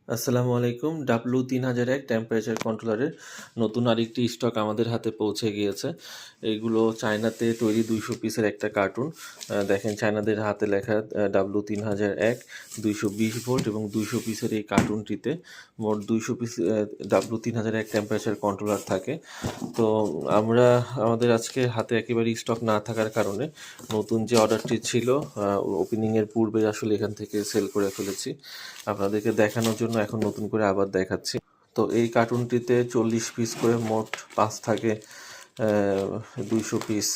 আসসালামু আলাইকুম। W3001 temperature কন্ট্রোলারের নতুন আরেকটি স্টক আমাদের হাতে পৌঁছে গিয়েছে। এইগুলো চায়নাতে তৈরি 200 পিসের একটা কার্টুন। দেখেন চায়নাদের হাতে লেখা W3001 220 ভোল্ট এবং 200 পিসের এই কার্টুনটিতে মোট 200 পিস W3001 টেম্পারেচার কন্ট্রোলার থাকে। তো আমরা আমাদের আজকে হাতে একেবারেই স্টক না থাকার কারণে নতুন যে অর্ডারটি ছিল ওপেনিংয়ের পূর্বে আসলে এখান থেকে সেল করে ফেলেছি। আপনাদেরকে দেখানোর জন্য এখন নতুন করে আবার দেখাচ্ছি। তো এই কার্টুনটিতে 40 পিস করে মোট পাঁচ থাকে, 200 পিস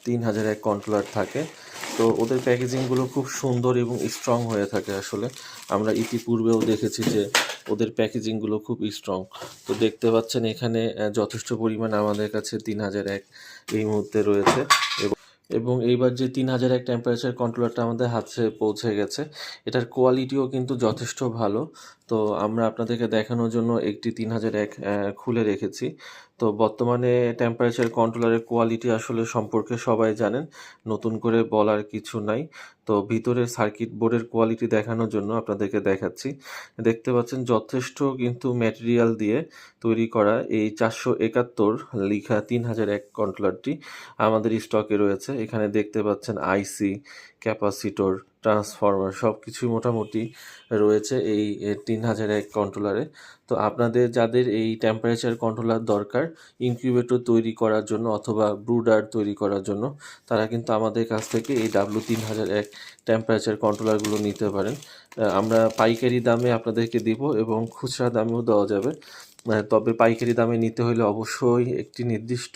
3001 কন্ট্রোলার থাকে। তো ওদের প্যাকেজিংগুলো খুব সুন্দর এবং স্ট্রং হয়ে থাকে। আসলে আমরা ইতিপূর্বেও দেখেছি যে ওদের প্যাকেজিংগুলো খুব স্ট্রং। তো দেখতে পাচ্ছেন এখানে যথেষ্ট পরিমাণ আমাদের কাছে 3001 এই মুহূর্তে রয়েছে এবং এইবার যে 3001 টেম্পারেচার কন্ট্রোলারটা আমাদের হাতে পৌঁছে গেছে, এটার কোয়ালিটিও কিন্তু যথেষ্ট ভালো। তো আমরা আপনাদেরকে দেখানোর জন্য একটি 3001 খুলে রেখেছি। তো বর্তমানে টেম্পারেচার কন্ট্রোলারের কোয়ালিটি আসলে সম্পর্কে সবাই জানেন, নতুন করে বলার কিছু নাই। তো ভিতরের সার্কিট বোর্ডের কোয়ালিটি দেখানোর জন্য আপনাদেরকে দেখাচ্ছি। দেখতে পাচ্ছেন যথেষ্ট কিন্তু ম্যাটেরিয়াল দিয়ে তৈরি করা এই 471 লিখা 3001 কন্ট্রোলারটি আমাদের স্টকে রয়েছে। এখানে দেখতে পাচ্ছেন আইসি, ক্যাপাসিটর, ট্রান্সফরমার সব কিছুই মোটামুটি রয়েছে এই 3001 কন্ট্রোলারে। তো আপনাদের যাদের এই টেম্পারেচার কন্ট্রোলার দরকার ইনকিউবেটর তৈরি করার জন্য অথবা ব্রুডার তৈরি করার জন্য, তারা কিন্তু আমাদের কাছ থেকে এই W3001 টেম্পারেচার কন্ট্রোলারগুলো নিতে পারেন। আমরা পাইকারি দামে আপনাদেরকে দিব এবং খুচরা দামেও দেওয়া যাবে। তবে পাইকারি দামে নিতে হলে অবশ্যই একটি নির্দিষ্ট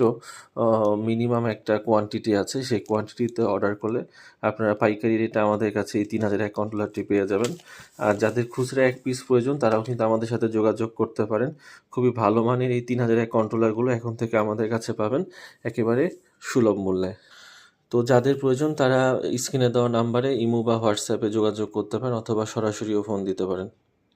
মিনিমাম একটা কোয়ান্টিটি আছে, সেই কোয়ান্টিটিতে অর্ডার করলে আপনারা পাইকারি রেটে আমাদের কাছে এই 3001 কন্ট্রোলারটি পেয়ে যাবেন। আর যাদের খুচরা এক পিস প্রয়োজন তারাও কিন্তু আমাদের সাথে যোগাযোগ করতে পারেন। খুবই ভালো মানের এই 3001 কন্ট্রোলারগুলো এখন থেকে আমাদের কাছে পাবেন একেবারে সুলভ মূল্যে। তো যাদের প্রয়োজন তারা স্ক্রিনে দেওয়া নাম্বারে ইমো বা হোয়াটসঅ্যাপে যোগাযোগ করতে পারেন অথবা সরাসরিও ফোন দিতে পারেন।